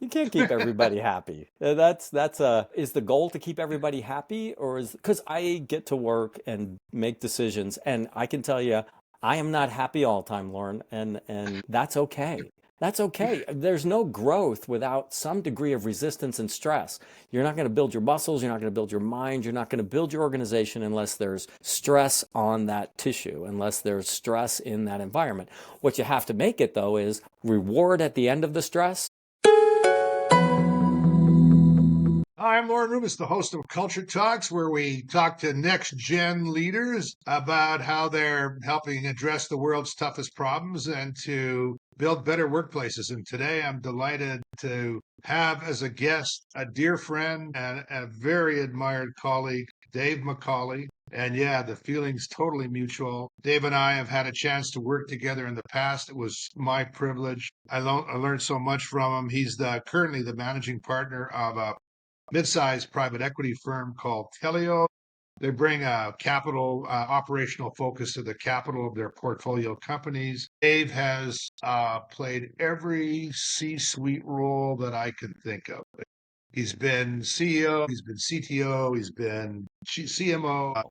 You can't keep everybody happy. Is the goal to keep everybody happy, or is because I get to work and make decisions, and I can tell you, I am not happy all the time, Lauren, and that's okay. That's okay. There's no growth without some degree of resistance and stress. You're not going to build your muscles, you're not going to build your mind, you're not going to build your organization unless there's stress on that tissue, unless there's stress in that environment. What you have to make it, though, is reward at the end of the stress. Hi, I'm Lorne Rubis, the host of Culture Talks, where we talk to next gen leaders about how they're helping address the world's toughest problems and to build better workplaces. And today I'm delighted to have as a guest a dear friend and a very admired colleague, Dave McCauley. And yeah, the feeling's totally mutual. Dave and I have had a chance to work together in the past. It was my privilege. I learned so much from him. He's currently the managing partner of a mid-sized private equity firm called Telio. They bring a capital operational focus to the capital of their portfolio companies. Dave has played every C-suite role that I could think of. He's been CEO, he's been CTO, he's been CMO.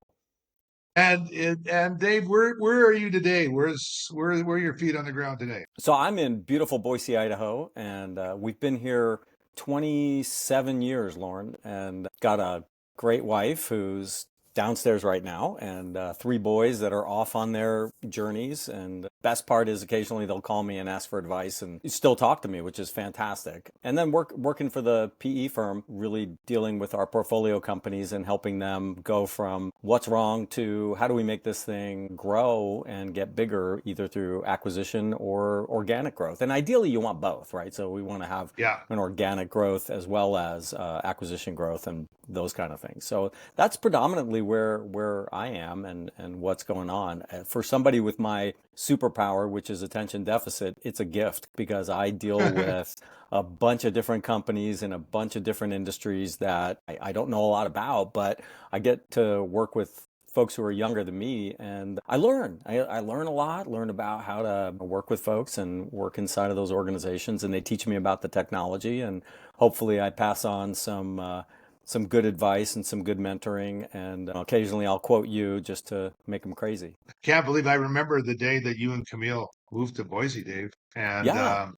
And Dave, where are you today? Where are your feet on the ground today? So I'm in beautiful Boise, Idaho, and we've been here 27 years, Lauren, and got a great wife who's downstairs right now, and three boys that are off on their journeys. And best part is occasionally they'll call me and ask for advice and still talk to me, which is fantastic. And then working for the PE firm, really dealing with our portfolio companies and helping them go from what's wrong to how do we make this thing grow and get bigger, either through acquisition or organic growth. And ideally, you want both, right? So we want to have Yeah. an organic growth as well as acquisition growth and those kind of things. So that's predominantly where I am and what's going on. For somebody with my superpower, which is attention deficit, it's a gift because I deal with a bunch of different companies in a bunch of different industries that I don't know a lot about, but I get to work with folks who are younger than me, and I learn. I learn a lot, learn about how to work with folks and work inside of those organizations, and they teach me about the technology, and hopefully I pass on some good advice and some good mentoring, and occasionally I'll quote you just to make them crazy. Can't believe I remember the day that you and Camille moved to Boise, Dave. Yeah,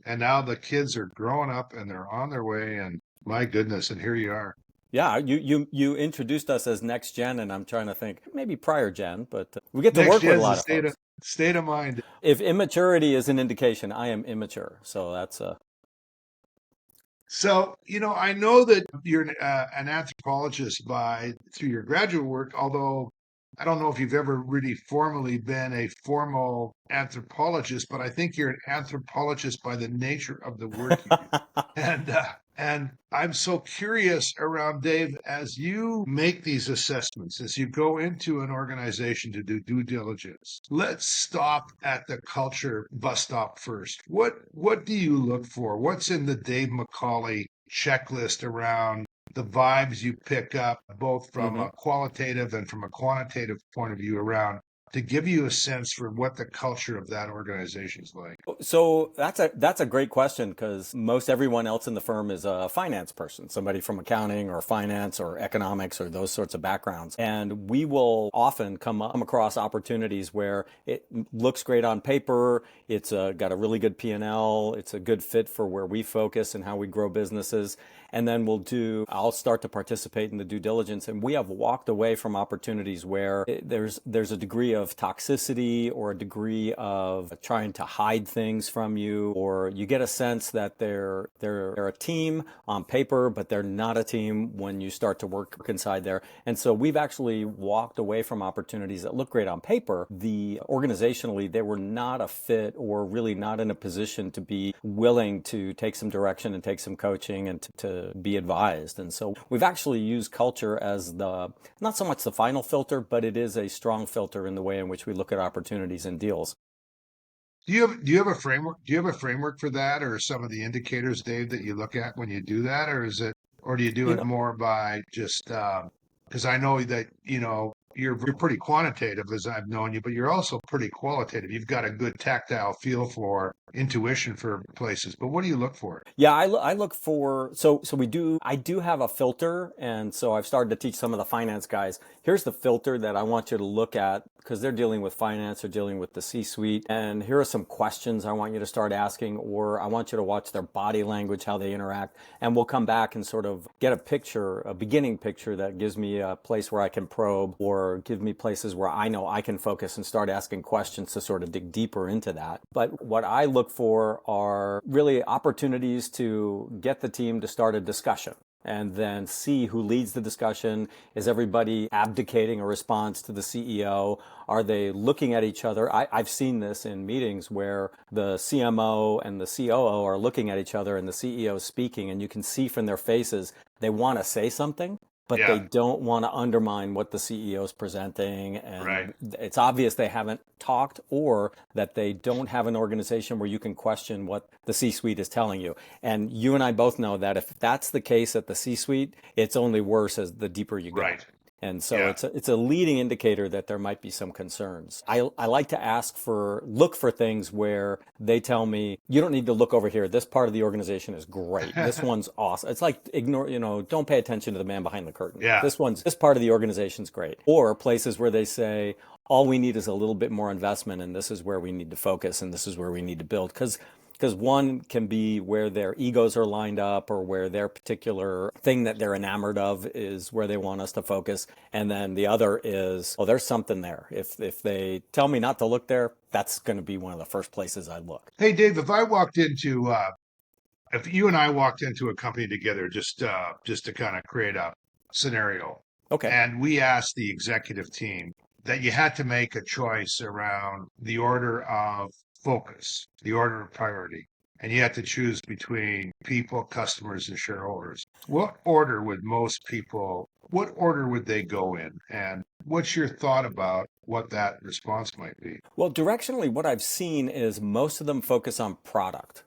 And now the kids are growing up and they're on their way. And my goodness, and here you are. yeah. You introduced us as next gen, and I'm trying to think maybe prior gen, but we get to Next work with a gen's a lot of folks. state of mind. If immaturity is an indication, I am immature, so that's So, I know that you're an anthropologist by through your graduate work, although I don't know if you've ever really formally been a formal anthropologist, but I think you're an anthropologist by the nature of the work you do. And I'm so curious around Dave, as you make these assessments, as you go into an organization to do due diligence, let's stop at the culture bus stop first. What do you look for? What's in the Dave McCauley checklist around the vibes you pick up, both from hmm. a qualitative and from a quantitative point of view around to give you a sense for what the culture of that organization is like? So that's a great question because most everyone else in the firm is a finance person, somebody from accounting or finance or economics or those sorts of backgrounds. And we will often come across opportunities where it looks great on paper, it's got a really good P&L, it's a good fit for where we focus and how we grow businesses. And then I'll start to participate in the due diligence. And we have walked away from opportunities where there's a degree of toxicity or a degree of trying to hide things from you, or you get a sense that they're a team on paper, but they're not a team when you start to work inside there. And so we've actually walked away from opportunities that look great on paper. The organizationally, they were not a fit or really not in a position to be willing to take some direction and take some coaching and to be advised. And so we've actually used culture as not so much the final filter, but it is a strong filter in the way in which we look at opportunities and deals. Do you have a framework? Do you have a framework for that, or some of the indicators, Dave, that you look at when you do that, or do you do You it know, more by just because I know that you're pretty quantitative as I've known you, but you're also pretty qualitative. You've got a good tactile feel for intuition for places. But what do you look for? Yeah, I look for so we do I do have a filter, and so I've started to teach some of the finance guys. Here's the filter that I want you to look at because they're dealing with finance or dealing with the C-suite, and here are some questions I want you to start asking, or I want you to watch their body language, how they interact, and we'll come back and sort of get a picture, a beginning picture that gives me a place where I can probe, or give me places where I know I can focus and start asking questions to sort of dig deeper into that. But what I look for are really opportunities to get the team to start a discussion and then see who leads the discussion. Is everybody abdicating a response to the CEO? Are they looking at each other? I've seen this in meetings where the CMO and the COO are looking at each other and the CEO is speaking, and you can see from their faces they want to say something, but they Yeah, don't want to undermine what the CEO is presenting. right. And it's obvious they haven't talked, or that they don't have an organization where you can question what the C-suite is telling you. And you and I both know that if that's the case at the C-suite, it's only worse as the deeper you go. Right. And so Yeah. it's a leading indicator that there might be some concerns. I like to look for things where they tell me, you don't need to look over here. This part of the organization is great. This one's awesome. It's like don't pay attention to the man behind the curtain. Yeah. This part of the organization's great. Or places where they say, all we need is a little bit more investment, and this is where we need to focus, and this is where we need to build. Because one can be where their egos are lined up, or where their particular thing that they're enamored of is where they want us to focus. And then the other is, oh, there's something there. If they tell me not to look there, that's going to be one of the first places I look. Hey, Dave, if you and I walked into a company together, just to kind of create a scenario, Okay. and we asked the executive team that you had to make a choice around the order of focus, the order of priority, and you had to choose between people, customers, and shareholders. What order would they go in? And what's your thought about what that response might be? Well, directionally, what I've seen is most of them focus on product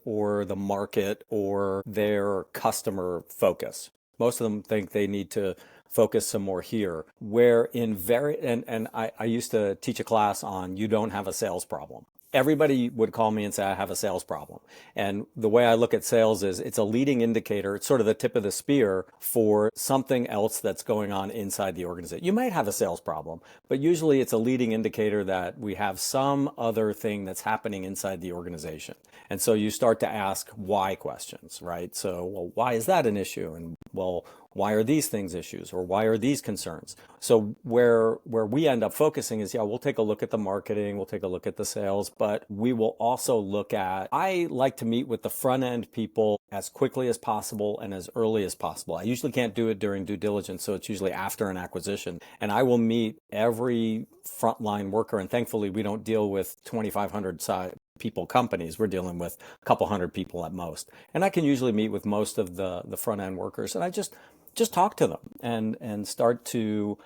or the market or their customer focus. Most of them think they need to focus some more here. Where in very, and I used to teach a class on you don't have a sales problem. Everybody would call me and say, I have a sales problem. And the way I look at sales is it's a leading indicator. It's sort of the tip of the spear for something else that's going on inside the organization. You might have a sales problem, but usually it's a leading indicator that we have some other thing that's happening inside the organization. And so you start to ask why questions, right? So, well, why is that an issue? And well, why are these things issues, or why are these concerns? So where we end up focusing is, yeah, we'll take a look at the marketing, we'll take a look at the sales, but we will also look at, I like to meet with the front end people as quickly as possible and as early as possible. I usually can't do it during due diligence, so it's usually after an acquisition. And I will meet every frontline worker, and thankfully we don't deal with 2,500 people companies. We're dealing with a couple hundred people at most. And I can usually meet with most of the front end workers, and I just talk to them and start to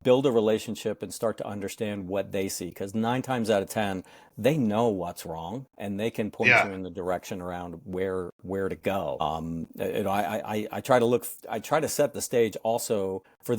build a relationship and start to understand what they see. Because 9 times out of 10, they know what's wrong, and they can point Yeah. you in the direction around where to go. I try to I try to set the stage also for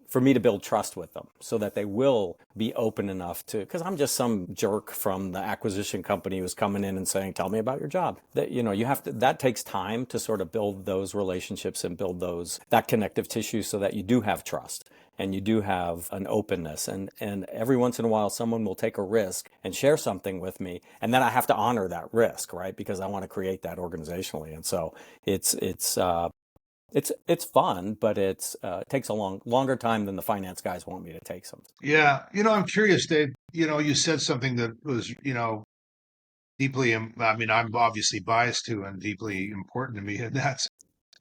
for me to build trust with them, so that they will be open enough to, because I'm just some jerk from the acquisition company who's coming in and saying, tell me about your job. That, you have to, that takes time to sort of build those relationships and build that connective tissue so that you do have trust and you do have an openness. And every once in a while, someone will take a risk and share something with me. And then I have to honor that risk, right? Because I want to create that organizationally. And so it's fun, but it takes a longer time than the finance guys want me to take some. Yeah. I'm curious, Dave. You said something that was, deeply, I mean, I'm obviously biased to and deeply important to me, and that's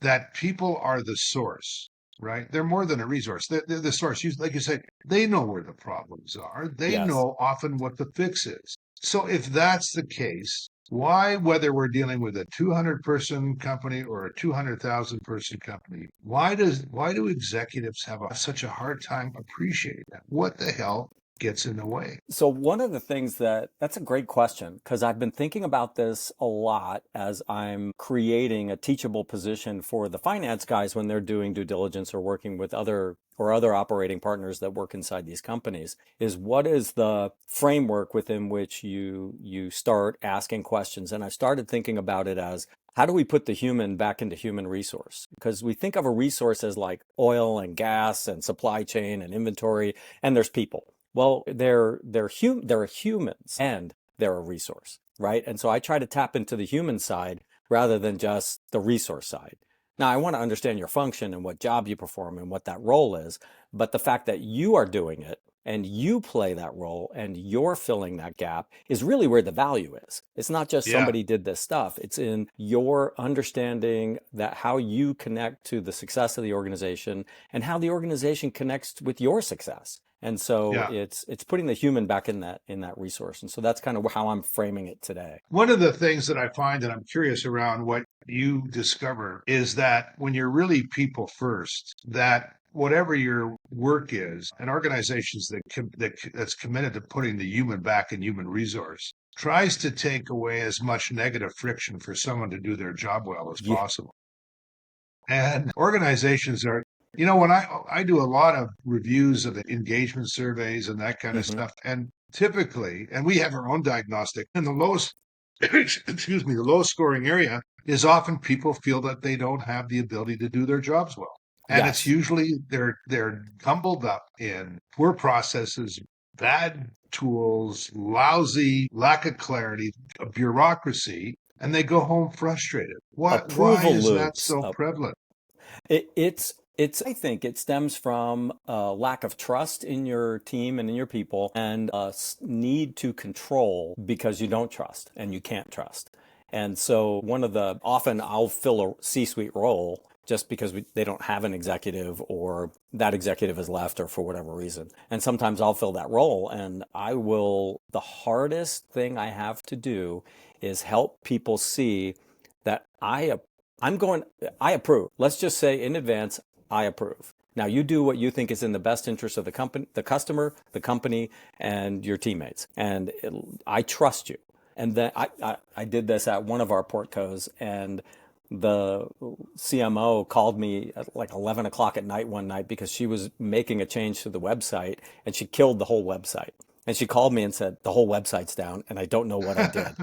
that people are the source, right? They're more than a resource. They're the source. Like you said, they know where the problems are. They Yes. know often what the fix is. So if that's the case, why, whether we're dealing with a 200-person company or a 200,000-person company, why do executives have such a hard time appreciating that? What the hell gets in the way? So one of the things that's a great question because I've been thinking about this a lot as I'm creating a teachable position for the finance guys when they're doing due diligence or working with other operating partners that work inside these companies is what is the framework within which you start asking questions. And I started thinking about it as how do we put the human back into human resource? Because we think of a resource as like oil and gas and supply chain and inventory, and there's people. Well, they're humans and they're a resource, right? And so I try to tap into the human side rather than just the resource side. Now, I want to understand your function and what job you perform and what that role is, but the fact that you are doing it and you play that role and you're filling that gap is really where the value is. It's not just Yeah. somebody did this stuff. It's in your understanding that how you connect to the success of the organization and how the organization connects with your success. And so Yeah. it's putting the human back in that resource. And so that's kind of how I'm framing it today. One of the things that I find that I'm curious around what you discover is that when you're really people first, that whatever your work is, and organizations that's committed to putting the human back in human resource tries to take away as much negative friction for someone to do their job well as Yeah. possible. And organizations are, when I do a lot of reviews of the engagement surveys and that kind of Hmm. stuff, and typically, and we have our own diagnostic, and the lowest, excuse me, the lowest scoring area is often people feel that they don't have the ability to do their jobs well. And it's Yes. usually they're tumbled up in poor processes, bad tools, lousy lack of clarity, bureaucracy, and they go home frustrated. Why Approval is that loops. so prevalent? I think it stems from a lack of trust in your team and in your people and a need to control because you don't trust and you can't trust. And so often I'll fill a C-suite role just because they don't have an executive or that executive has left or for whatever reason. And sometimes I'll fill that role and the hardest thing I have to do is help people see that I'm going, I approve. Let's just say in advance, I approve. Now you do what you think is in the best interest of the company, the customer, the company, and your teammates. And I trust you. And then I did this at one of our portcos, and the CMO called me at like 11 o'clock at night one night because she was making a change to the website and she killed the whole website. And she called me and said, the whole website's down and I don't know what I did.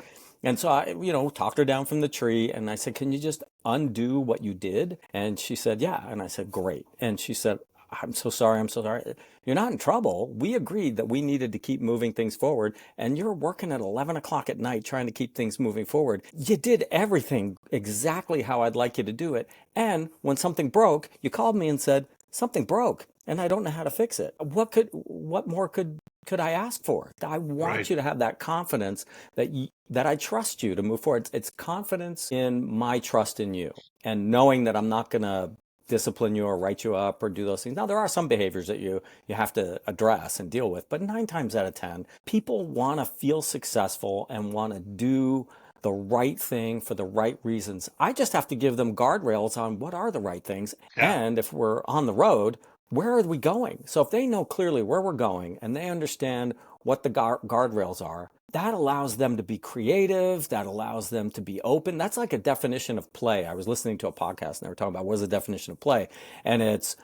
And so I, talked her down from the tree and I said, can you just undo what you did? And she said, yeah. And I said, great. And she said, I'm so sorry. I'm so sorry. You're not in trouble. We agreed that we needed to keep moving things forward. And you're working at 11 o'clock at night trying to keep things moving forward. You did everything exactly how I'd like you to do it. And when something broke, you called me and said, something broke and I don't know how to fix it. What more could I ask for? I want Right. you to have that confidence that I trust you to move forward. It's confidence in my trust in you and knowing that I'm not going to discipline you or write you up or do those things. Now, there are some behaviors that you have to address and deal with, but 9 times out of 10, people want to feel successful and want to do the right thing for the right reasons. I just have to give them guardrails on what are the right things. Yeah. And if we're on the road, where are we going? So if they know clearly where we're going and they understand what the guardrails are, that allows them to be creative. That allows them to be open. That's like a definition of play. I was listening to a podcast and they were talking about what is the definition of play. And it's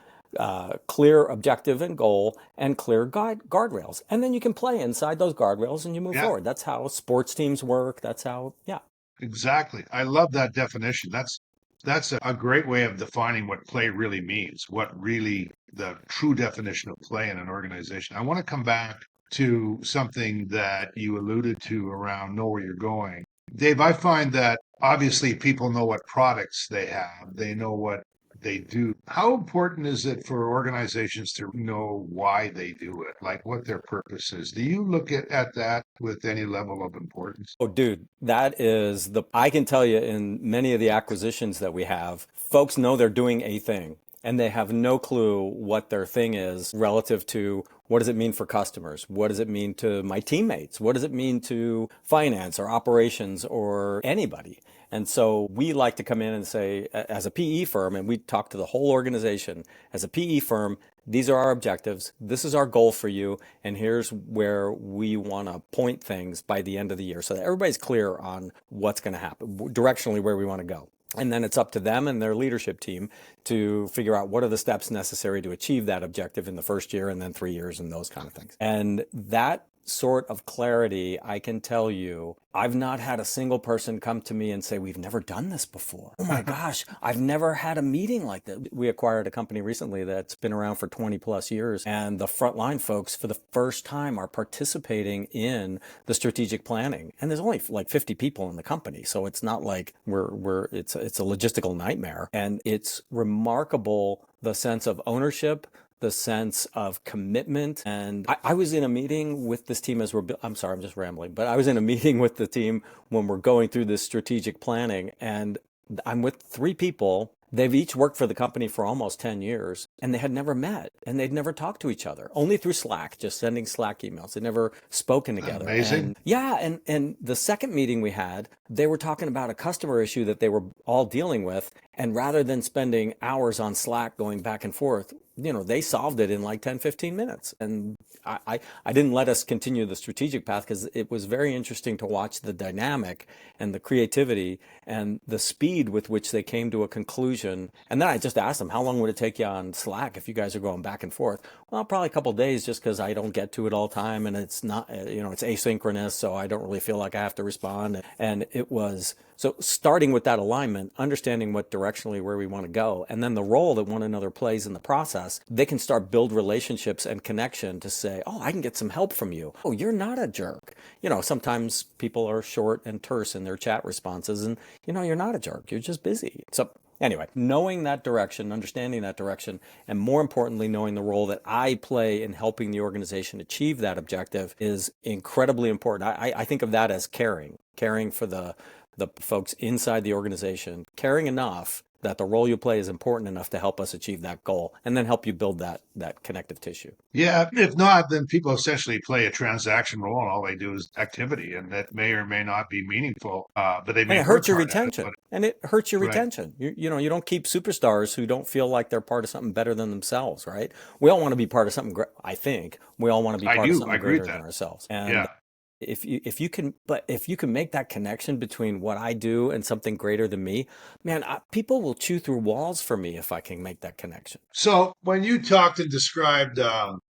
clear objective and goal and clear guardrails. And then you can play inside those guardrails and you move Yeah. forward. That's how sports teams work. That's how, yeah. Exactly. I love that definition. That's a great way of defining what play really means, what really the true definition of play in an organization. I want to come back to something that you alluded to around know where you're going. Dave, I find that obviously people know what products they have, they know what they do. How important is it for organizations to know why they do it, like what their purpose is? Do you look at that with any level of importance? Oh, dude, I can tell you in many of the acquisitions that we have, folks know they're doing a thing and they have no clue what their thing is relative to what does it mean for customers? What does it mean to my teammates? What does it mean to finance or operations or anybody? And so we like to come in and say, as a PE firm, and we talk to the whole organization, as a PE firm, these are our objectives. This is our goal for you. And here's where we want to point things by the end of the year so that everybody's clear on what's going to happen, directionally where we want to go. And then it's up to them and their leadership team to figure out what are the steps necessary to achieve that objective in the first year and then 3 years and those kind of things. And that sort of clarity, I can tell you, I've not had a single person come to me and say, we've never done this before. Oh my gosh, I've never had a meeting like that. We acquired a company recently that's been around for 20 plus years, and the frontline folks for the first time are participating in the strategic planning. And there's only like 50 people in the company, so it's not like it's a logistical nightmare. And it's remarkable the sense of ownership, the sense of commitment. And I was in a meeting with this team I'm sorry, I'm just rambling, but I was in a meeting with the team when we're going through this strategic planning, and I'm with 3 people. They've each worked for the company for almost 10 years, and they had never met, and they'd never talked to each other, only through Slack, just sending Slack emails. They'd never spoken together. Amazing. And the second meeting we had, they were talking about a customer issue that they were all dealing with. And rather than spending hours on Slack going back and forth, they solved it in like 10, 15 minutes. And I didn't let us continue the strategic path because it was very interesting to watch the dynamic and the creativity and the speed with which they came to a conclusion. And then I just asked them, how long would it take you on Slack if you guys are going back and forth? Well, probably a couple of days, just because I don't get to it all the time, and it's not, it's asynchronous, so I don't really feel like I have to respond. And it was, so starting with that alignment, understanding what directionally where we want to go, and then the role that one another plays in the process, they can start build relationships and connection to say, oh, I can get some help from you. Oh, you're not a jerk. Sometimes people are short and terse in their chat responses, and you're not a jerk. You're just busy. So anyway, knowing that direction, understanding that direction, and more importantly, knowing the role that I play in helping the organization achieve that objective is incredibly important. I think of that as caring for the folks inside the organization, caring enough that the role you play is important enough to help us achieve that goal, and then help you build that connective tissue. Yeah, if not, then people essentially play a transaction role, and all they do is activity, and that may or may not be meaningful, but they may And it hurts your work hard at retention. it, And it hurts your right. retention. You don't keep superstars who don't feel like they're part of something better than themselves, right? We all want to be part of something great. I think we all want to be I part of do. I something agree with greater that. than ourselves. And Yeah. if you can make that connection between what I do and something greater than me, man, people will chew through walls for me if I can make that connection. So when you talked and described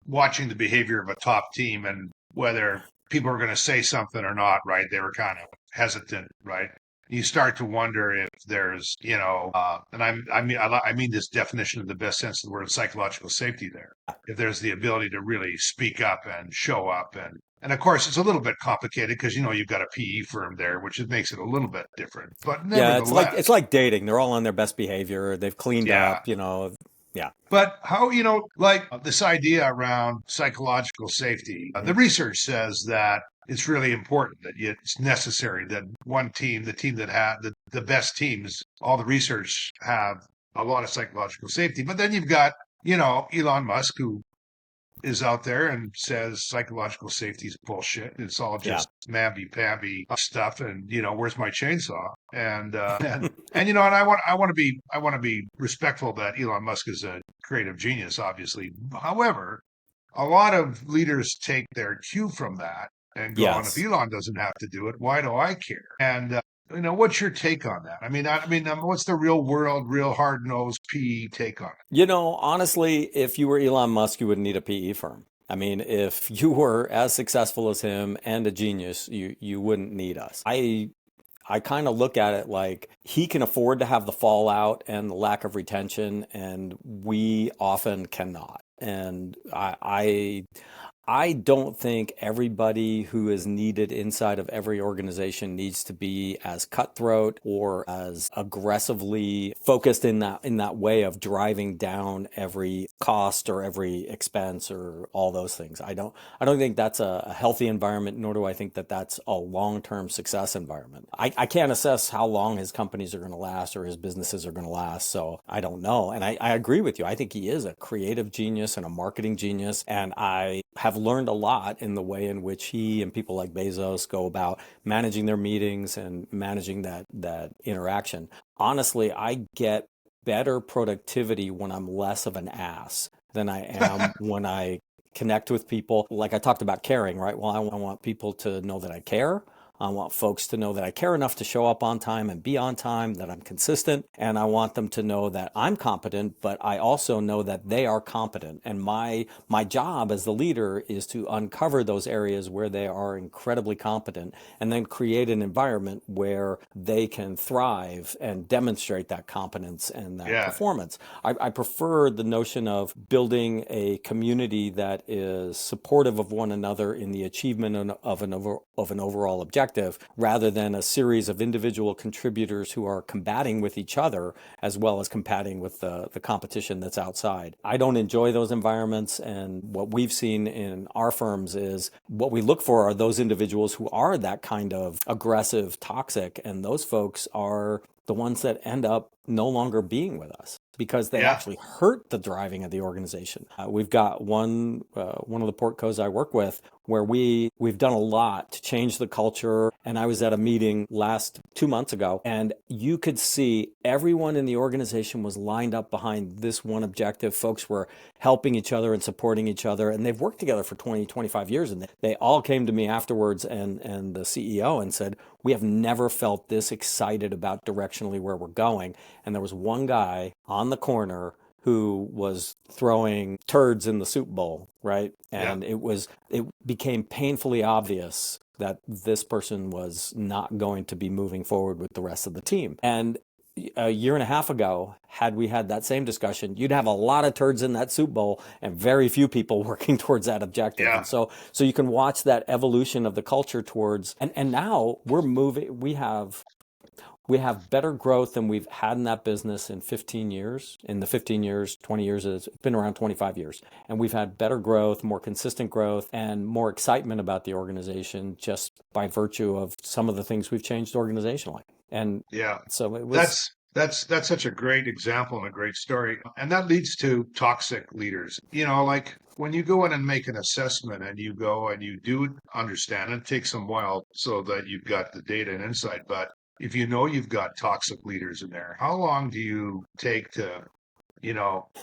watching the behavior of a top team and whether people are going to say something or not, right? They were kind of hesitant, right? You start to wonder if there's, and I mean this definition in the best sense of the word, psychological safety there. If there's the ability to really speak up and show up, and of course it's a little bit complicated because you've got a PE firm there, which makes it a little bit different. But Yeah, nevertheless, it's like dating. They're all on their best behavior. They've cleaned yeah. up, Yeah. But how, like this idea around psychological safety, the research says that it's really important that it's necessary that one team, the team that had the best teams, all the research have a lot of psychological safety. But then you've got, Elon Musk, who is out there and says psychological safety is bullshit. It's all Yeah. just mamby-pamby stuff. And where's my chainsaw? And and I want to be respectful that Elon Musk is a creative genius, obviously. However, a lot of leaders take their cue from that and go on. If Yes. Elon doesn't have to do it, why do I care? And what's your take on that? I mean, what's the real world, real hard nosed PE take on it? Honestly, if you were Elon Musk, you wouldn't need a PE firm. I mean, if you were as successful as him and a genius, you wouldn't need us. I kind of look at it like he can afford to have the fallout and the lack of retention, and we often cannot. And I don't think everybody who is needed inside of every organization needs to be as cutthroat or as aggressively focused in that way of driving down every cost or every expense or all those things. I don't think that's a healthy environment, nor do I think that that's a long-term success environment. I can't assess how long his companies are going to last or his businesses are going to last, so I don't know. And I agree with you. I think he is a creative genius and a marketing genius, and I have learned a lot in the way in which he and people like Bezos go about managing their meetings and managing that interaction. Honestly, I get better productivity when I'm less of an ass. than I am when I connect with people. Like I talked about caring, right? Well, I want people to know that I care. I want folks to know that I care enough to show up on time and be on time, that I'm consistent, and I want them to know that I'm competent, but I also know that they are competent. And my job as the leader is to uncover those areas where they are incredibly competent and then create an environment where they can thrive and demonstrate that competence and that Yeah. performance. I prefer the notion of building a community that is supportive of one another in the achievement of an overall objective, rather than a series of individual contributors who are combating with each other as well as combating with the competition that's outside. I don't enjoy those environments, and what we've seen in our firms is what we look for are those individuals who are that kind of aggressive, toxic, and those folks are the ones that end up no longer being with us because they Yeah. actually hurt the driving of the organization. We've got one of the portcos I work with where we've done a lot to change the culture. And I was at a meeting 2 months ago, and you could see everyone in the organization was lined up behind this one objective. Folks were helping each other and supporting each other, and they've worked together for 20, 25 years. And they all came to me afterwards and the CEO and said, we have never felt this excited about directionally where we're going. And there was one guy on the corner who was throwing turds in the soup bowl, right? Yeah. And it became painfully obvious that this person was not going to be moving forward with the rest of the team. And a year and a half ago, had we had that same discussion, you'd have a lot of turds in that soup bowl and very few people working towards that objective. Yeah. And so you can watch that evolution of the culture towards, and now we're moving, we have better growth than we've had in that business in 15 years. In the 15 years, 20 years, it's been around 25 years. And we've had better growth, more consistent growth, and more excitement about the organization just by virtue of some of the things we've changed organizationally. And Yeah. so it was. That's such a great example and a great story. And that leads to toxic leaders. Like when you go in and make an assessment and you go and you do understand, it takes some while so that you've got the data and insight. But if you know you've got toxic leaders in there, how long do you take to,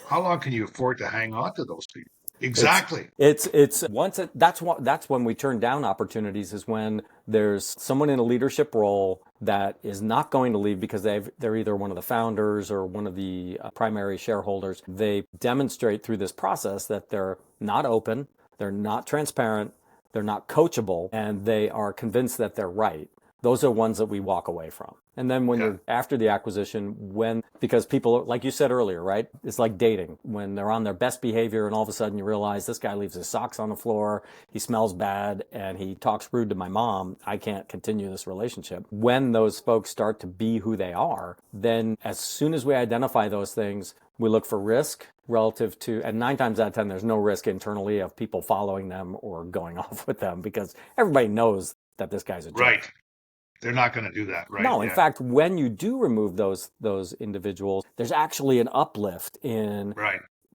how long can you afford to hang on to those people? Exactly. It's once that's when we turn down opportunities, is when there's someone in a leadership role that is not going to leave because they're either one of the founders or one of the primary shareholders. They demonstrate through this process that they're not open, they're not transparent, they're not coachable, and they are convinced that they're right. Those are ones that we walk away from. And then when you're after the acquisition, because people, like you said earlier, right? It's like dating. When they're on their best behavior and all of a sudden you realize this guy leaves his socks on the floor, he smells bad, and he talks rude to my mom, I can't continue this relationship. When those folks start to be who they are, then as soon as we identify those things, we look for risk relative to, and 9 times out of 10, there's no risk internally of people following them or going off with them because everybody knows that this guy's a jerk. Right. They're not going to do that, right? No, in fact, when you do remove those individuals, there's actually an uplift in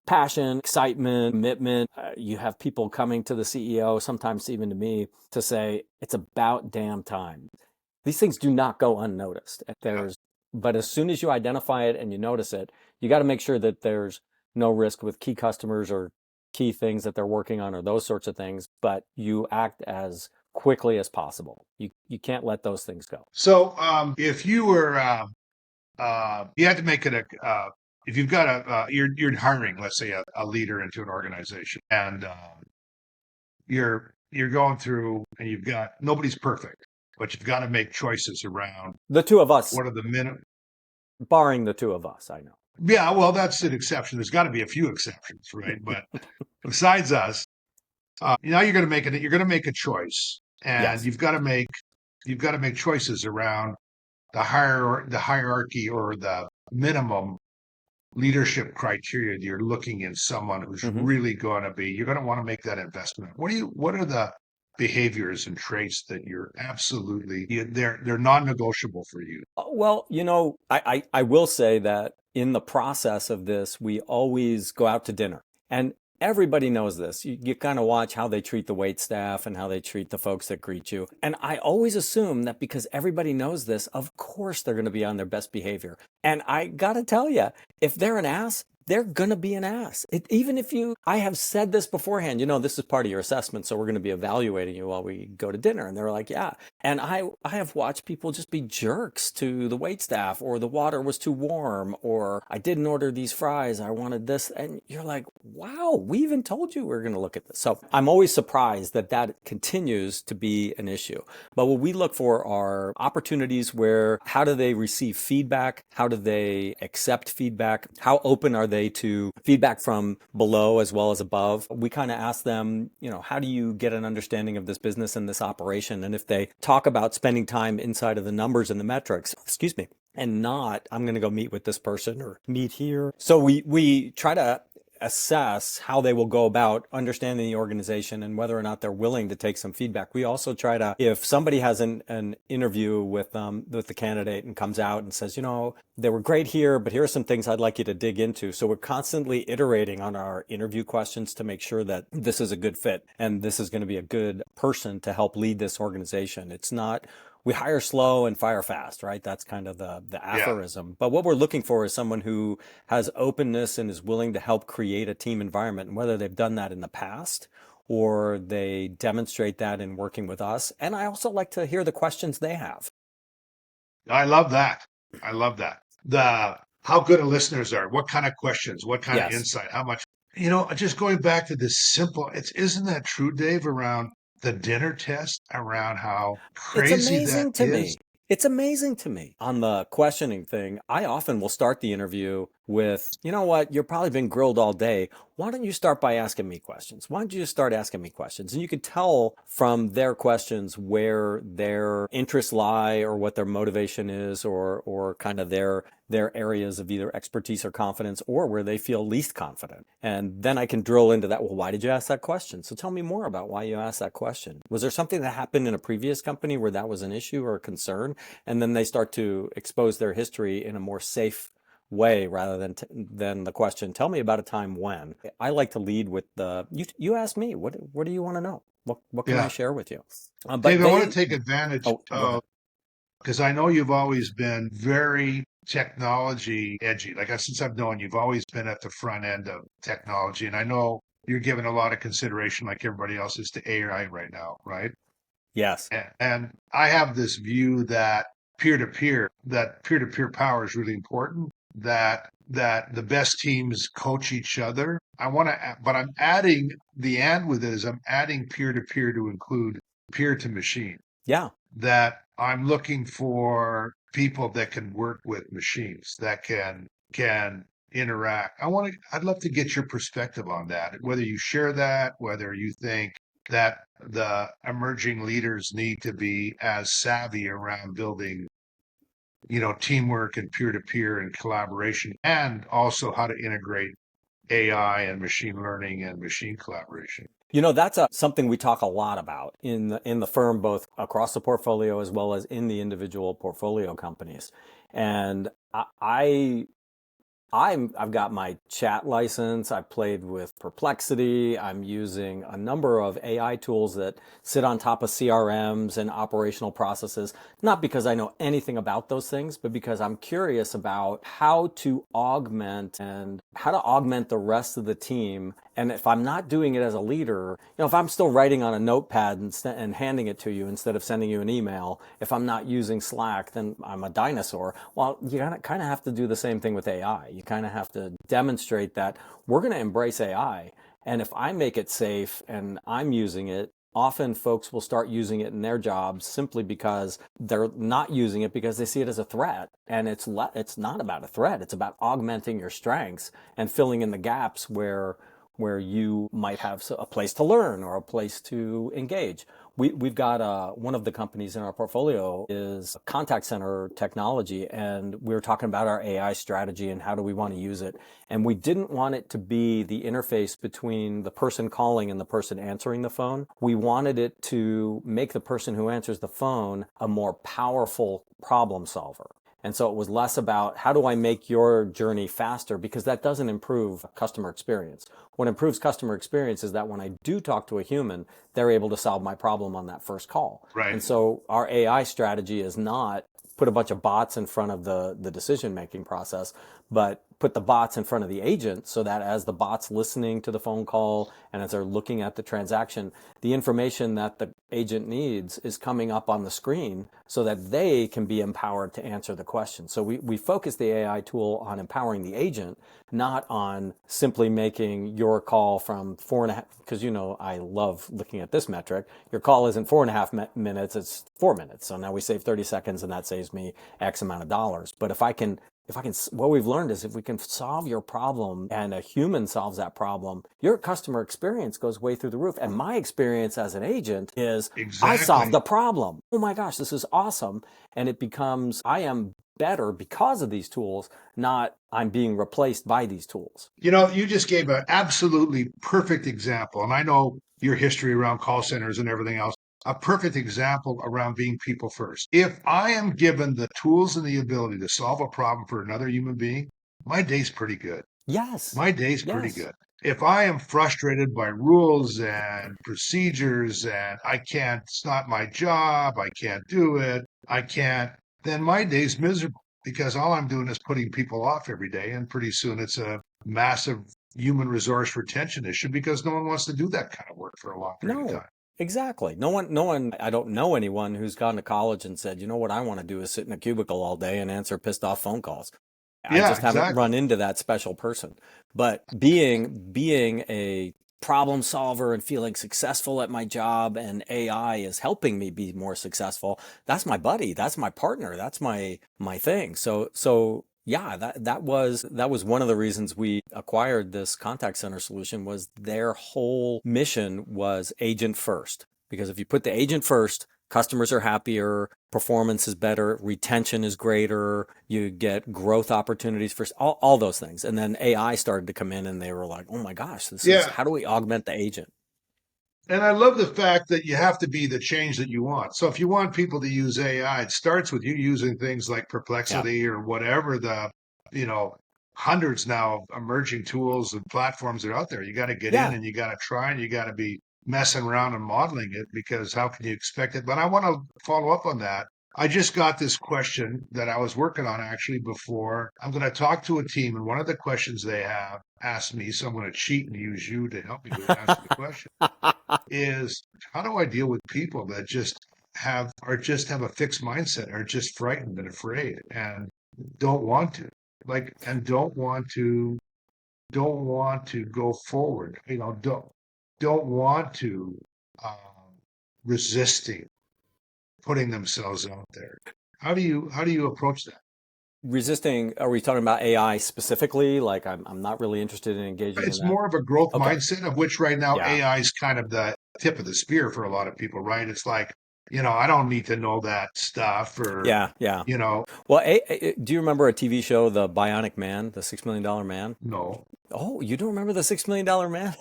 passion, excitement, commitment. You have people coming to the CEO, sometimes even to me, to say, it's about damn time. These things do not go unnoticed. But as soon as you identify it and you notice it, you got to make sure that there's no risk with key customers or key things that they're working on or those sorts of things, but you act as quickly as possible. You can't let those things go. So if you were, you had to make it if you've got you're hiring, let's say a leader into an organization, and you're going through, and you've got, nobody's perfect, but you've got to make choices around the two of us. What are the minimum? Barring the two of us, I know. Yeah, well, that's an exception. There's got to be a few exceptions, right? But besides us, now you're going to make it. You're going to make a choice, and you've got to make choices around the hierarchy or the minimum leadership criteria. You're looking in someone who's really going to be. You're going to want to make that investment. What are the behaviors and traits that you're absolutely they're non-negotiable for you? Well, I will say that in the process of this, we always go out to dinner, and everybody knows this. You kind of watch how they treat the wait staff and how they treat the folks that greet you. And I always assume that because everybody knows this, of course they're going to be on their best behavior. And I got to tell you, if they're an ass, they're going to be an ass. Even if I have said this beforehand, this is part of your assessment, so we're going to be evaluating you while we go to dinner. And they're like, yeah. And I have watched people just be jerks to the wait staff, or the water was too warm, or I didn't order these fries, I wanted this. And you're like, wow, we even told you we are going to look at this. So I'm always surprised that continues to be an issue. But what we look for are opportunities where, how do they receive feedback? How do they accept feedback? How open are they to feedback from below as well as above? We kind of ask them, how do you get an understanding of this business and this operation? And if they talk about spending time inside of the numbers and the metrics, and not, I'm going to go meet with this person or meet here. So we try to assess how they will go about understanding the organization and whether or not they're willing to take some feedback. We also try to, if somebody has an interview with the candidate and comes out and says, they were great here, but here are some things I'd like you to dig into. So we're constantly iterating on our interview questions to make sure that this is a good fit and this is going to be a good person to help lead this organization. It's not, we hire slow and fire fast, right? That's kind of the aphorism. Yeah. But what we're looking for is someone who has openness and is willing to help create a team environment, and whether they've done that in the past or they demonstrate that in working with us. And I also like to hear the questions they have. I love that. How good our listeners are, what kind of questions, what kind of insight, how much, just going back to this simple, isn't that true, Dave, around the dinner test, around how crazy that is? It's amazing to me. On the questioning thing, I often will start the interview with, you've probably been grilled all day. Why don't you start by asking me questions? Why don't you just start asking me questions? And you can tell from their questions where their interests lie or what their motivation is, or kind of their areas of either expertise or confidence, or where they feel least confident. And then I can drill into that. Well, why did you ask that question? So tell me more about why you asked that question. Was there something that happened in a previous company where that was an issue or a concern? And then they start to expose their history in a more safe way rather than the question, tell me about a time when. I like to lead with you ask me, what do you want to know? What can I share with you? Dave, I want to take advantage of, because I know you've always been very technology edgy. Like since I've known you, you've always been at the front end of technology. And I know you're giving a lot of consideration, like everybody else is, to AI right now, right? Yes. And I have this view that peer-to-peer power is really important, that the best teams coach each other. But I'm adding with it is I'm adding peer-to-peer to include peer-to-machine. Yeah. That I'm looking for people that can work with machines, that can interact. I'd love to get your perspective on that, whether you share that, whether you think that the emerging leaders need to be as savvy around building, teamwork and peer-to-peer and collaboration, and also how to integrate AI and machine learning and machine collaboration. That's something we talk a lot about in the firm, both across the portfolio as well as in the individual portfolio companies. And I've got my chat license. I've played with Perplexity. I'm using a number of AI tools that sit on top of CRMs and operational processes, not because I know anything about those things, but because I'm curious about how to augment the rest of the team. And if I'm not doing it as a leader, if I'm still writing on a notepad and handing it to you instead of sending you an email, if I'm not using Slack, then I'm a dinosaur. Well, you kind of have to do the same thing with AI. You kind of have to demonstrate that we're going to embrace AI. And if I make it safe and I'm using it, often folks will start using it in their jobs simply because they're not using it because they see it as a threat. And it's not about a threat. It's about augmenting your strengths and filling in the gaps where you might have a place to learn or a place to engage. We've got one of the companies in our portfolio is contact center technology, and we were talking about our AI strategy and how do we want to use it. And we didn't want it to be the interface between the person calling and the person answering the phone. We wanted it to make the person who answers the phone a more powerful problem solver. And so it was less about how do I make your journey faster, because that doesn't improve customer experience. What improves customer experience is that when I do talk to a human, they're able to solve my problem on that first call. Right. And so our AI strategy is not put a bunch of bots in front of the decision-making process, but put the bots in front of the agent so that as the bot's listening to the phone call and as they're looking at the transaction, the information that the agent needs is coming up on the screen so that they can be empowered to answer the question. So we focus the AI tool on empowering the agent, not on simply making your call from 4.5, because I love looking at this metric. Your call isn't 4.5 minutes, it's 4 minutes. So now we save 30 seconds and that saves me X amount of dollars. But if I can, what we've learned is if we can solve your problem and a human solves that problem, your customer experience goes way through the roof. And my experience as an agent is I solved the problem. Oh my gosh, this is awesome. And it becomes, I am better because of these tools, not I'm being replaced by these tools. You just gave an absolutely perfect example. And I know your history around call centers and everything else. A perfect example around being people first. If I am given the tools and the ability to solve a problem for another human being, my day's pretty good. Yes. My day's pretty good. If I am frustrated by rules and procedures and it's not my job, I can't do it, then my day's miserable because all I'm doing is putting people off every day. And pretty soon it's a massive human resource retention issue because no one wants to do that kind of work for a long period of time. Exactly. No one, I don't know anyone who's gone to college and said, you know what I want to do is sit in a cubicle all day and answer pissed off phone calls. I just haven't run into that special person. But being a problem solver and feeling successful at my job and AI is helping me be more successful, that's my buddy, that's my partner, that's my thing. So yeah, that was one of the reasons we acquired this contact center solution. Was their whole mission was agent first. Because if you put the agent first, customers are happier, performance is better, retention is greater, you get growth opportunities for all those things. And then AI started to come in and they were like, oh my gosh, this is, how do we augment the agent? And I love the fact that you have to be the change that you want. So if you want people to use AI, it starts with you using things like Perplexity or whatever hundreds now of emerging tools and platforms that are out there. You got to get in and you got to try and you got to be messing around and modeling it because how can you expect it? But I want to follow up on that. I just got this question that I was working on actually before. I'm going to talk to a team, and one of the questions they have asked me, so I'm going to cheat and use you to help me with answer the question, is how do I deal with people that just have a fixed mindset, are just frightened and afraid and don't want to, don't want to go forward, don't want to resisting putting themselves out there. How do you approach that? Resisting, are we talking about AI specifically? Like I'm not really interested in engaging in that. It's more of a growth mindset, of which right now AI is kind of the tip of the spear for a lot of people, right? It's like, I don't need to know that stuff or, Well, do you remember a TV show, The Bionic Man, the $6 Million Man? No. Oh, you don't remember the $6 Million Man?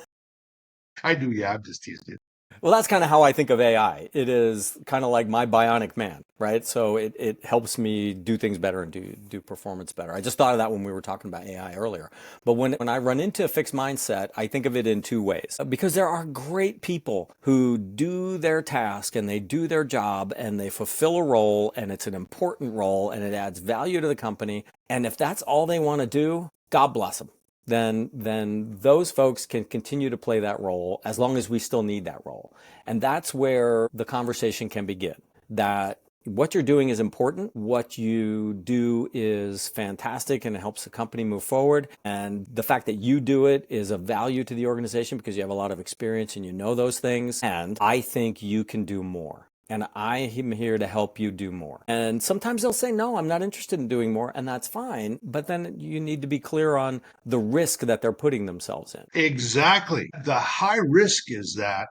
I do, yeah. I'm just teasing you. Well, that's kind of how I think of AI. It is kind of like my bionic man, right? So it helps me do things better and do performance better. I just thought of that when we were talking about AI earlier. But when I run into a fixed mindset, I think of it in two ways. Because there are great people who do their task and they do their job and they fulfill a role and it's an important role and it adds value to the company. And if that's all they want to do, God bless them. Then those folks can continue to play that role as long as we still need that role. And that's where the conversation can begin. That what you're doing is important. What you do is fantastic and it helps the company move forward. And the fact that you do it is of value to the organization because you have a lot of experience and you know those things. And I think you can do more. And I am here to help you do more. And sometimes they'll say, no, I'm not interested in doing more, and that's fine. But then you need to be clear on the risk that they're putting themselves in. Exactly. The high risk is that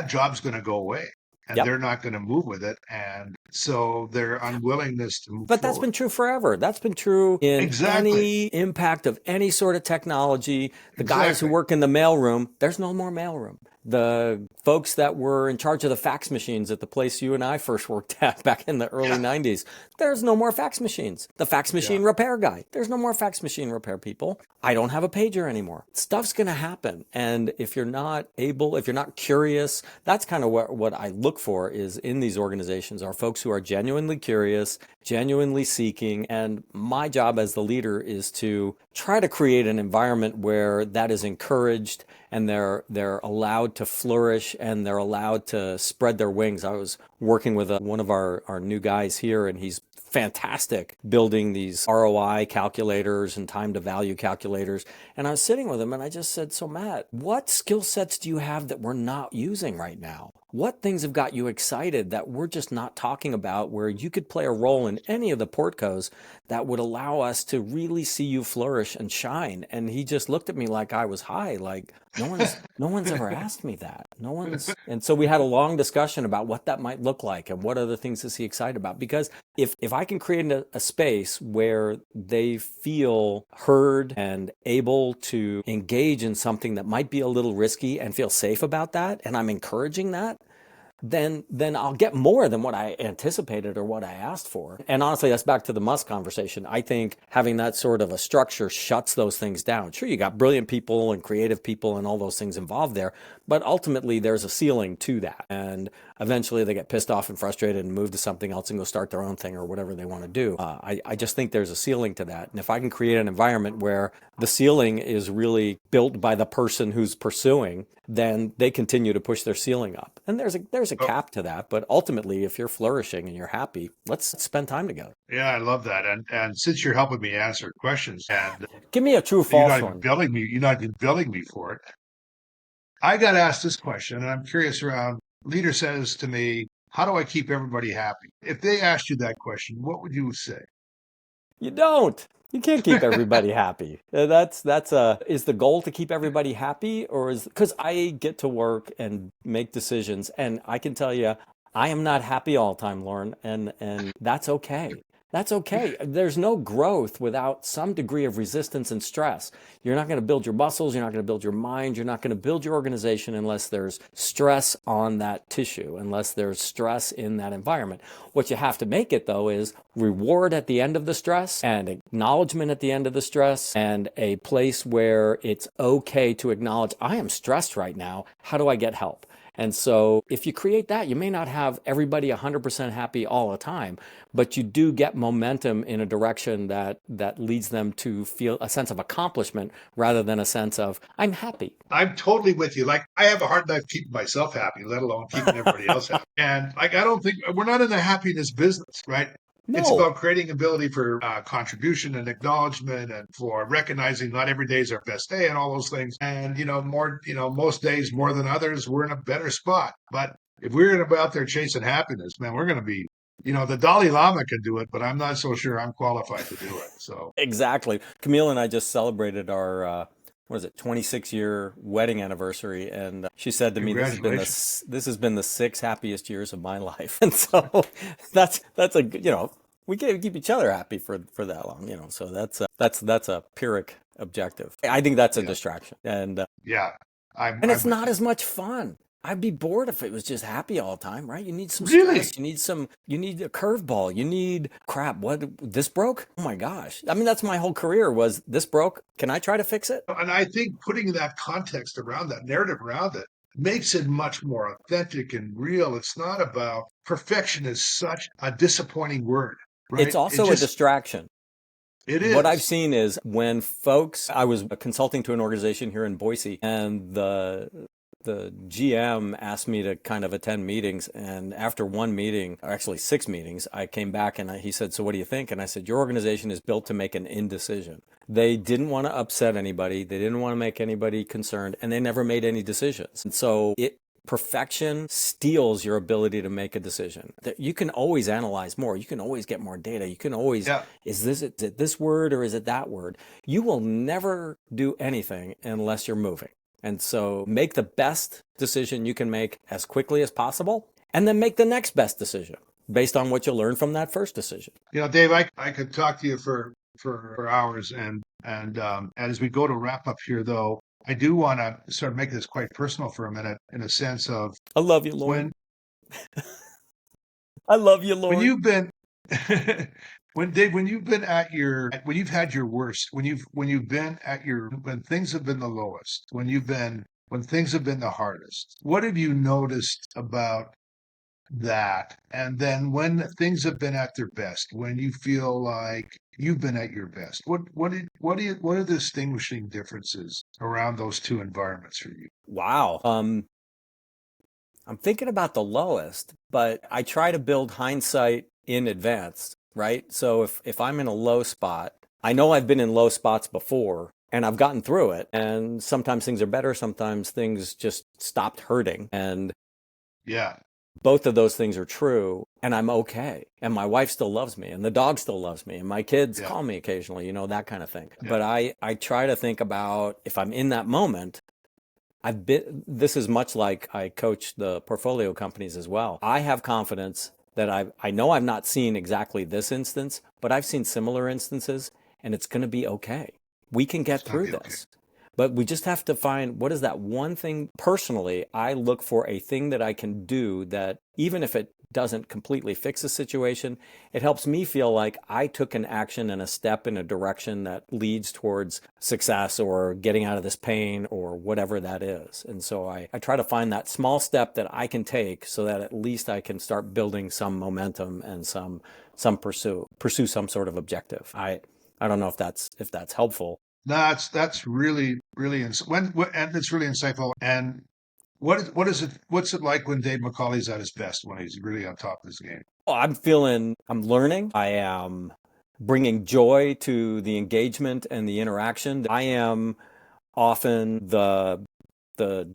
job's going to go away. And they're not going to move with it. And so their unwillingness to move But that's been true forever. That's been true in any impact of any sort of technology. The guys who work in the mailroom, there's no more mailroom. The folks that were in charge of the fax machines at the place you and I first worked at back in the early Yeah. 90s, there's no more fax machines. The fax Yeah. machine repair guy, there's no more fax machine repair people. I don't have a pager anymore. Stuff's going to happen. And if you're not able, if you're not curious, that's kind of what I look for is in these organizations are folks who are genuinely curious, genuinely seeking. And my job as the leader is to try to create an environment where that is encouraged and they're allowed to flourish and they're allowed to spread their wings. I was working with one of our new guys here, and he's fantastic building these ROI calculators and time to value calculators. And I was sitting with him and I just said, so Matt, what skill sets do you have that we're not using right now? What things have got you excited that we're just not talking about where you could play a role in any of the portcos that would allow us to really see you flourish and shine? And he just looked at me like I was high, like no one's ever asked me that. No one's. And so we had a long discussion about what that might look like and what other things is he excited about. Because if I can create a space where they feel heard and able to engage in something that might be a little risky and feel safe about that, and I'm encouraging that, then I'll get more than what I anticipated or what I asked for. And honestly, that's back to the Musk conversation. I think having that sort of a structure shuts those things down. Sure, you got brilliant people and creative people and all those things involved there, but ultimately there's a ceiling to that. And eventually they get pissed off and frustrated and move to something else and go start their own thing or whatever they want to do. I just think there's a ceiling to that. And if I can create an environment where the ceiling is really built by the person who's pursuing, then they continue to push their ceiling up. And there's a cap to that. But ultimately, if you're flourishing and you're happy, let's spend time together. Yeah, I love that. And since you're helping me answer questions and Give me a true you're false not even one. building me, you're not even building me for it. I got asked this question, and I'm curious around. Leader says to me, how do I keep everybody happy? If they asked you that question, what would you say? You don't. You can't keep everybody happy. Is the goal to keep everybody happy, or is because I get to work and make decisions, and I can tell you, I am not happy all the time, Lauren, and that's okay. That's okay. There's no growth without some degree of resistance and stress. You're not going to build your muscles. You're not going to build your mind. You're not going to build your organization unless there's stress on that tissue, unless there's stress in that environment. What you have to make it, though, is reward at the end of the stress and acknowledgement at the end of the stress and a place where it's okay to acknowledge, I am stressed right now. How do I get help? And so if you create that, you may not have everybody 100% happy all the time, but you do get momentum in a direction that leads them to feel a sense of accomplishment rather than a sense of, I'm happy. I'm totally with you. Like, I have a hard time keeping myself happy, let alone keeping everybody else happy. And like, I don't think we're not in the happiness business, right? It's No, about creating ability for contribution and acknowledgement and for recognizing not every day is our best day and all those things. And, most days more than others, we're in a better spot. But if we're going to be out there chasing happiness, man, we're going to be, the Dalai Lama can do it, but I'm not so sure I'm qualified to do it. So, exactly. Camille and I just celebrated our, 26-year wedding anniversary, and she said to me, congratulations. this has been the 6 happiest years of my life." And so that's a we can't keep each other happy for that long, So that's a Pyrrhic objective. I think that's a Yeah. distraction, and Yeah. and I'm it's with not you. as much fun. I'd be bored if it was just happy all the time, right? You need some Really? stress. You need a curveball. You need crap. What, this broke? Oh my gosh. I mean, that's my whole career was this broke. Can I try to fix it? And I think putting that context around that narrative around it makes it much more authentic and real. It's not about perfection is such a disappointing word, It's right? also a distraction. It What I've is. seen is when folks, I was consulting to an organization here in Boise, and the GM asked me to kind of attend meetings. And after one meeting, or actually 6 meetings, I came back and he said, "So what do you think?" And I said, "Your organization is built to make an indecision." They didn't want to upset anybody. They didn't want to make anybody concerned, and they never made any decisions. And so perfection steals your ability to make a decision. That you can always analyze more. You can always get more data. You can always, Yeah. is it this word or is it that word? You will never do anything unless you're moving. And so make the best decision you can make as quickly as possible, and then make the next best decision based on what you learn from that first decision. Dave, I could talk to you for hours and as we go to wrap up here though, I do want to sort of make this quite personal for a minute in a sense of I love you, Lorne. when I love you, when Lorne. you've been when Dave, when you've been at your when you've had your worst, when you've been at your when things have been the lowest, when things have been the hardest, what have you noticed about that? And then when things have been at their best, when you feel like you've been at your best, what are the distinguishing differences around those two environments for you? Wow. I'm thinking about the lowest, but I try to build hindsight in advance, right? So if I'm in a low spot, I know I've been in low spots before and I've gotten through it. And sometimes things are better, sometimes things just stopped hurting. And Yeah, both of those things are true and I'm okay. And my wife still loves me and the dog still loves me and my kids yeah, call me occasionally, that kind of thing. yeah. But I try to think about if I'm in that moment, this is much like I coach the portfolio companies as well. I have confidence that I know I've not seen exactly this instance, but I've seen similar instances and it's going to be okay. We can It's get gonna through be okay. this. But we just have to find what is that one thing. Personally, I look for a thing that I can do that even if it doesn't completely fix the situation, it helps me feel like I took an action and a step in a direction that leads towards success or getting out of this pain or whatever that is. And so I try to find that small step that I can take so that at least I can start building some momentum and some pursue some sort of objective. I don't know if that's helpful. No, that's really and it's really insightful. And what's it like when Dave McCauley's at his best when he's really on top of his game? Oh, I'm learning. I am bringing joy to the engagement and the interaction. I am often the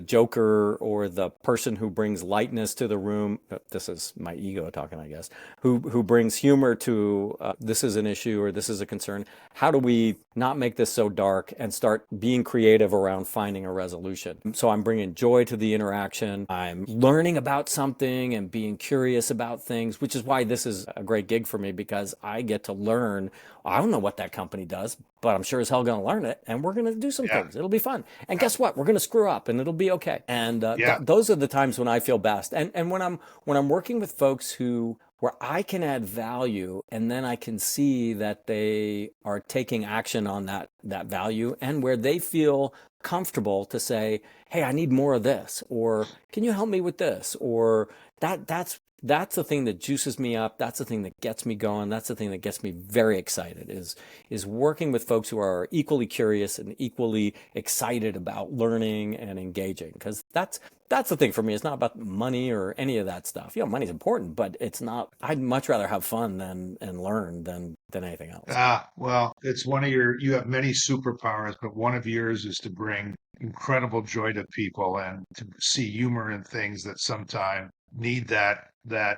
joker or the person who brings lightness to the room. This is my ego talking, I guess. Who brings humor to this is an issue or this is a concern. How do we not make this so dark and start being creative around finding a resolution? So I'm bringing joy to the interaction. I'm learning about something and being curious about things, which is why this is a great gig for me because I get to learn. I don't know what that company does, but I'm sure as hell going to learn it and we're going to do some Yeah, things. It'll be fun. And yeah, guess what? We're going to screw up and it'll be okay. And yeah, those are the times when I feel best. And when I'm working with folks who where I can add value and then I can see that they are taking action on that value and where they feel comfortable to say, "Hey, I need more of this," or "Can you help me with this?" or that's the thing that juices me up. That's the thing that gets me going. That's the thing that gets me very excited is working with folks who are equally curious and equally excited about learning and engaging. Because that's the thing for me. It's not about money or any of that stuff. Money's important, but it's not. I'd much rather have fun than and learn than anything else. well, it's one of you have many superpowers, but one of yours is to bring incredible joy to people and to see humor in things that sometimes need that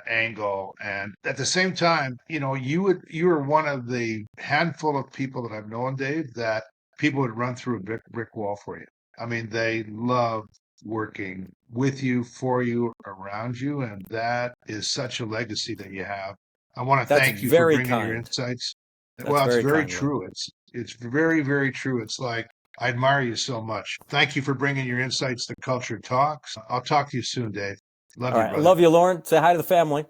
angle. And at the same time, you are one of the handful of people that I've known, Dave, that people would run through a brick wall for you. I mean, they love working with you, for you, around you, and that is such a legacy that you have. I want to That's thank you for very bringing your kind. insights. That's Well, it's very very kind, Lynn. true. It's very, very true. It's like I admire you so much. Thank you for bringing your insights to Culture Talks. I'll talk to you soon, Dave. Love All you, right. I brother. love you, Lauren. Say hi to the family.